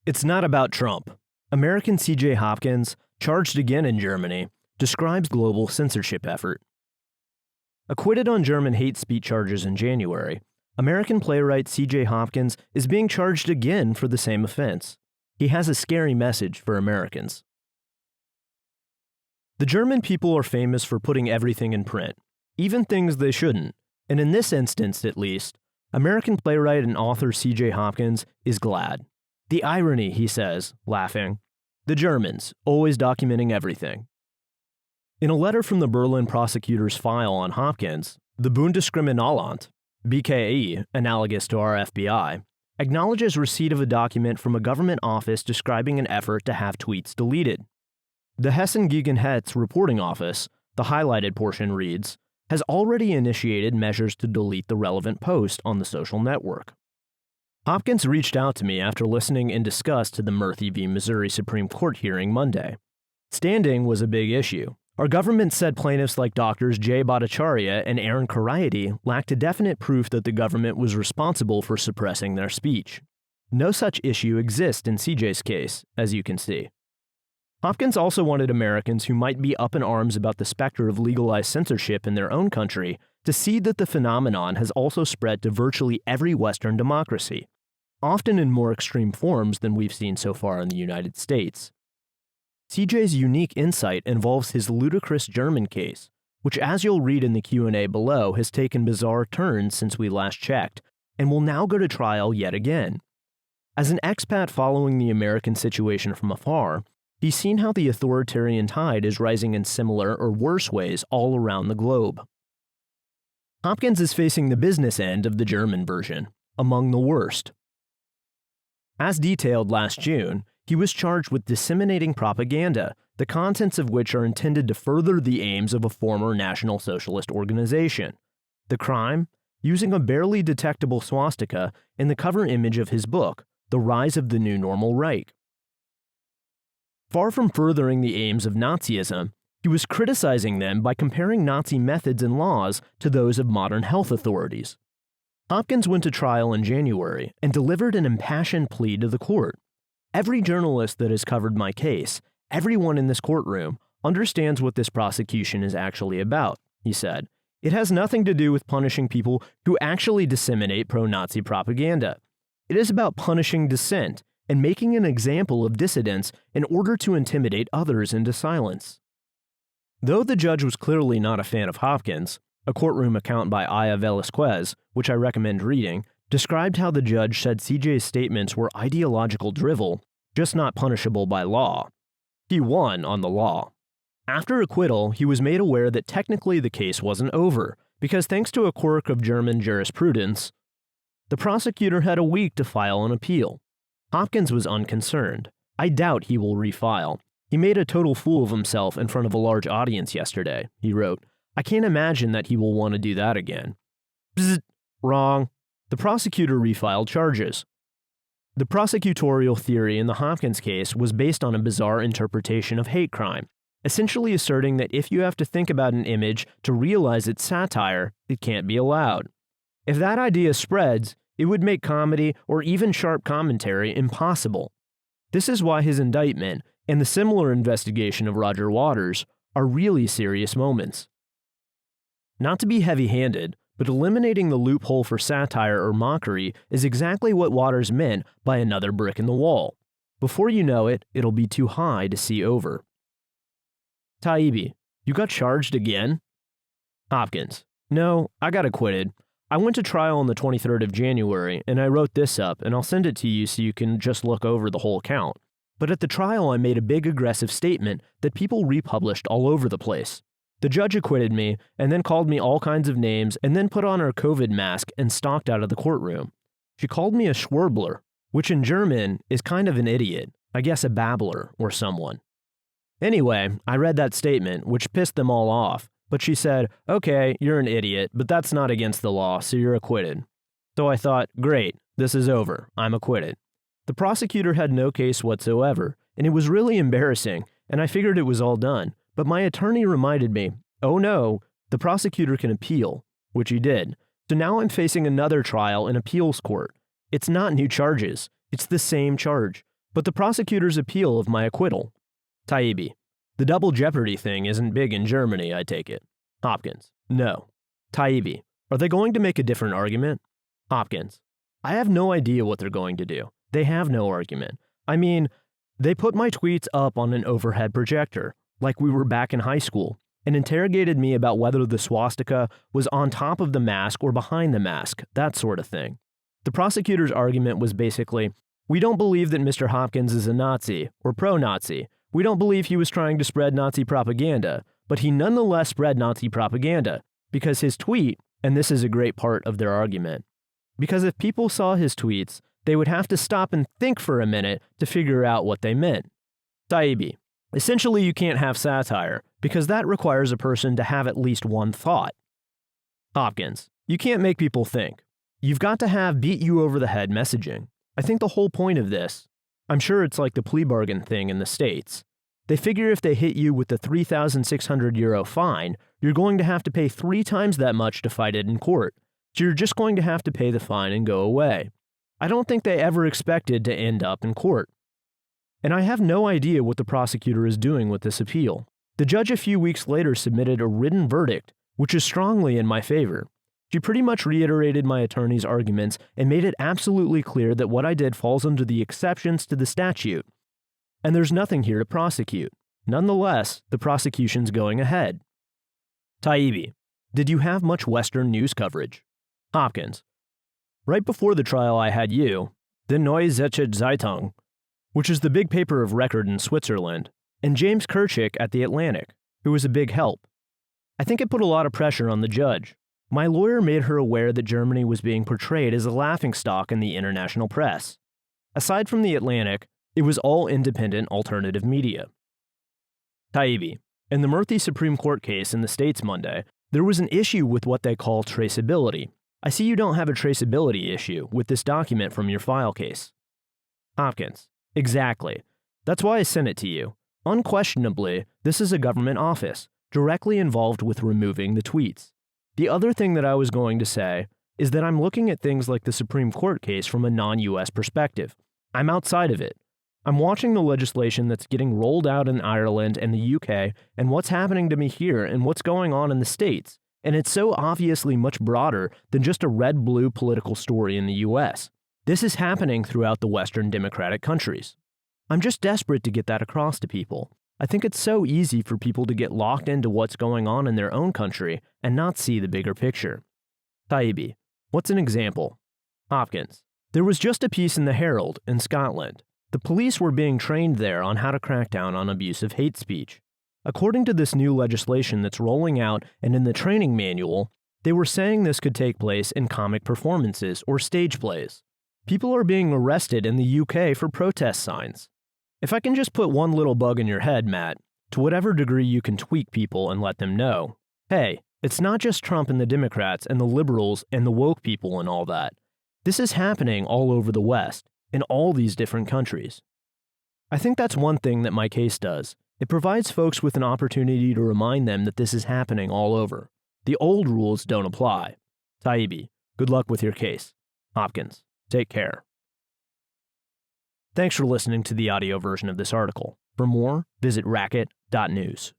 It's not about Trump. American C.J. Hopkins, charged again in Germany, describes global censorship effort. Acquitted on German hate speech charges in January, American playwright C.J. Hopkins is being charged again for the same offense. He has a scary message for Americans. The German people are famous for putting everything in print, even things they shouldn't, and in this instance at least, American playwright and author C.J. Hopkins is glad. The irony, he says, laughing. The Germans, always documenting everything. In a letter from the Berlin prosecutor's file on Hopkins, the Bundeskriminalamt, BKE, analogous to our FBI, acknowledges receipt of a document from a government office describing an effort to have tweets deleted. The Hessen gegen Hetz reporting office, the highlighted portion reads, has already initiated measures to delete the relevant post on the social network. Hopkins reached out to me after listening in disgust to the Murthy v. Missouri Supreme Court hearing Monday. Standing was a big issue. Our government said plaintiffs like Drs. Jay Bhattacharya and Aaron Khariati lacked a definite proof that the government was responsible for suppressing their speech. No such issue exists in CJ's case, as you can see. Hopkins also wanted Americans who might be up in arms about the specter of legalized censorship in their own country to see that the phenomenon has also spread to virtually every Western democracy, often in more extreme forms than we've seen so far in the United States. CJ's unique insight involves his ludicrous German case, which, as you'll read in the Q&A below, has taken bizarre turns since we last checked, and will now go to trial yet again. As an expat following the American situation from afar, he's seen how the authoritarian tide is rising in similar or worse ways all around the globe. Hopkins is facing the business end of the German version, among the worst. As detailed last June, he was charged with disseminating propaganda, the contents of which are intended to further the aims of a former National Socialist organization. The crime? Using a barely detectable swastika in the cover image of his book, The Rise of the New Normal Reich. Far from furthering the aims of Nazism, he was criticizing them by comparing Nazi methods and laws to those of modern health authorities. Hopkins went to trial in January and delivered an impassioned plea to the court. Every journalist that has covered my case, everyone in this courtroom, understands what this prosecution is actually about, he said. It has nothing to do with punishing people who actually disseminate pro-Nazi propaganda. It is about punishing dissent and making an example of dissidents in order to intimidate others into silence. Though the judge was clearly not a fan of Hopkins, a courtroom account by Aya Velasquez, which I recommend reading, described how the judge said CJ's statements were ideological drivel, just not punishable by law. He won on the law. After acquittal, he was made aware that technically the case wasn't over, because thanks to a quirk of German jurisprudence, the prosecutor had a week to file an appeal. Hopkins was unconcerned. I doubt he will refile. He made a total fool of himself in front of a large audience yesterday, he wrote. I can't imagine that he will want to do that again. Bzzzt, wrong. The prosecutor refiled charges. The prosecutorial theory in the Hopkins case was based on a bizarre interpretation of hate crime, essentially asserting that if you have to think about an image to realize it's satire, it can't be allowed. If that idea spreads, it would make comedy or even sharp commentary impossible. This is why his indictment and the similar investigation of Roger Waters are really serious moments. Not to be heavy-handed, but eliminating the loophole for satire or mockery is exactly what Waters meant by another brick in the wall. Before you know it, it'll be too high to see over. Taibbi, you got charged again? Hopkins, no, I got acquitted. I went to trial on the 23rd of January, and I wrote this up, and I'll send it to you so you can just look over the whole count. But at the trial, I made a big aggressive statement that people republished all over the place. The judge acquitted me, and then called me all kinds of names, and then put on her COVID mask and stalked out of the courtroom. She called me a Schwurbler, which in German is kind of an idiot, I guess a babbler or someone. Anyway, I read that statement, which pissed them all off, but she said, okay, you're an idiot, but that's not against the law, so you're acquitted. So I thought, great, this is over, I'm acquitted. The prosecutor had no case whatsoever, and it was really embarrassing, and I figured it was all done. But my attorney reminded me, oh no, the prosecutor can appeal, which he did. So now I'm facing another trial in appeals court. It's not new charges. It's the same charge. But the prosecutor's appeal of my acquittal. Taibbi. The double jeopardy thing isn't big in Germany, I take it. Hopkins. No. Taibbi. Are they going to make a different argument? Hopkins. I have no idea what they're going to do. They have no argument. I mean, they put my tweets up on an overhead projector, like we were back in high school, and interrogated me about whether the swastika was on top of the mask or behind the mask, that sort of thing. The prosecutor's argument was basically, we don't believe that Mr. Hopkins is a Nazi or pro-Nazi. We don't believe he was trying to spread Nazi propaganda, but he nonetheless spread Nazi propaganda because his tweet, and this is a great part of their argument, because if people saw his tweets, they would have to stop and think for a minute to figure out what they meant. Taibbi. Essentially, you can't have satire, because that requires a person to have at least one thought. Hopkins. You can't make people think. You've got to have beat-you-over-the-head messaging. I think the whole point of this, I'm sure it's like the plea bargain thing in the States. They figure if they hit you with the €3,600 fine, you're going to have to pay 3 times that much to fight it in court. So you're just going to have to pay the fine and go away. I don't think they ever expected to end up in court. And I have no idea what the prosecutor is doing with this appeal. The judge a few weeks later submitted a written verdict, which is strongly in my favor. She pretty much reiterated my attorney's arguments and made it absolutely clear that what I did falls under the exceptions to the statute, and there's nothing here to prosecute. Nonetheless, the prosecution's going ahead. Taibbi. Did you have much Western news coverage? Hopkins. Right before the trial I had you, the Neue Zürcher Zeitung, which is the big paper of record in Switzerland, and James Kirchick at The Atlantic, who was a big help. I think it put a lot of pressure on the judge. My lawyer made her aware that Germany was being portrayed as a laughingstock in the international press. Aside from The Atlantic, it was all independent alternative media. Taibbi. In the Murthy Supreme Court case in the States Monday, there was an issue with what they call traceability. I see you don't have a traceability issue with this document from your file case. Hopkins. Exactly. That's why I sent it to you. Unquestionably, this is a government office, directly involved with removing the tweets. The other thing that I was going to say is that I'm looking at things like the Supreme Court case from a non-US perspective. I'm outside of it. I'm watching the legislation that's getting rolled out in Ireland and the UK and what's happening to me here and what's going on in the States. And it's so obviously much broader than just a red-blue political story in the US. This is happening throughout the Western democratic countries. I'm just desperate to get that across to people. I think it's so easy for people to get locked into what's going on in their own country and not see the bigger picture. Taibbi. What's an example? Hopkins. There was just a piece in the Herald in Scotland. The police were being trained there on how to crack down on abusive hate speech. According to this new legislation that's rolling out and in the training manual, they were saying this could take place in comic performances or stage plays. People are being arrested in the UK for protest signs. If I can just put one little bug in your head, Matt, to whatever degree you can tweak people and let them know, hey, it's not just Trump and the Democrats and the liberals and the woke people and all that. This is happening all over the West, in all these different countries. I think that's one thing that my case does. It provides folks with an opportunity to remind them that this is happening all over. The old rules don't apply. Taibbi, good luck with your case. Hopkins, take care. Thanks for listening to the audio version of this article. For more, visit racket.news.